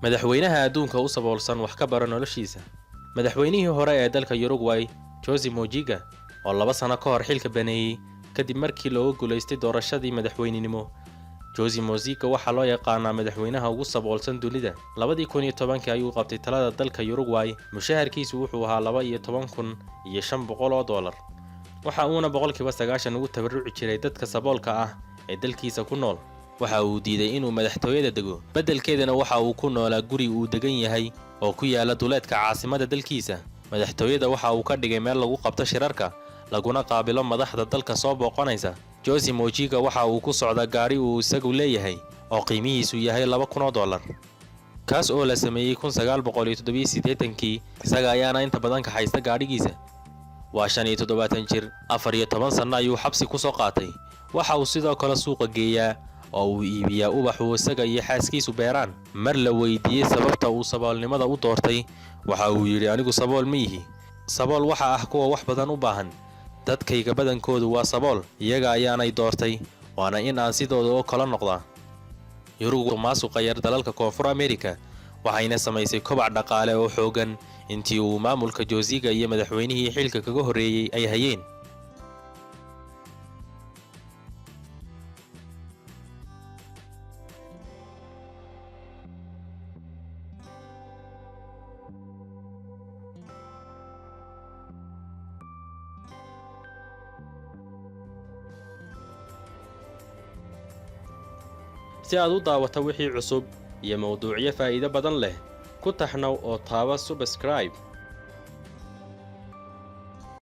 madaxweynaha adduunka u saboolsan wax ka bara noloshiisa. madaxweynihii hore ee dalka Uruguay, Jose Mojiga, oo 2 sano ka hor xilka baneeyay kadib markii loo guuleystay doorashadii madaxweynenimo. Jose Mojiga waxaa loo yaqaanaa madaxweynaha ugu saboolsan dunida. 2010 ayuu qabtay talada dalka Uruguay, mushaharkiisu wuxuu ahaa $12,500. waxa uuna 90% ugu tabaruci jiray dadka saboolka ah ee dalkiisa ku nool. waxa uu diiday inuu madaxtooyada dego, beddelkeedana waxa uu ku noolaa guri uu degan yahay oo ku yaala duleedka caasimada dalkiisa. madaxtooyada waxa uu ka dhigay meel lagu qabto shirarka, laguna qaabilo madaxda dalka soo booqanaysa. Jose Mojiga waxa uu ku socdaa gaari uu isagu leeyahay oo qiimihiisu yahay $2,000, kaas oo la sameeyay 1987. isaga ayaana inta badan ka haysta gaadhigiisa. waa 75 jir, 14 sano ayuu xabsi ku soo qaatay. waxa uu sidoo kale suuqa geeyaa oo uu iibiyaa ubax uu isaga iyo xaaskiisu beeraan. mar la weydiiyey sababta uu saboolnimada u doortay, waxa uu yidhi, anigu sabool ma yihi. sabool waxa ah kuwa wax badan u baahan. dadkayga badankoodu waa sabool, iyaga ayaanay doortay, waana in aan sidooda oo kala noqdaa. Uruguay maasuqa yar dalalka Koonfur Amerika, waxayna samaysay kobac dhaqaale oo xoogan intii uu maamulka Josiga iyo madaxweynihii xilka kaga horeeyay ay hayeen. si aad u daawato wixii cusub iyo mowduucyo faa'iido badan leh, ku taxnaw oo taaba subscribe.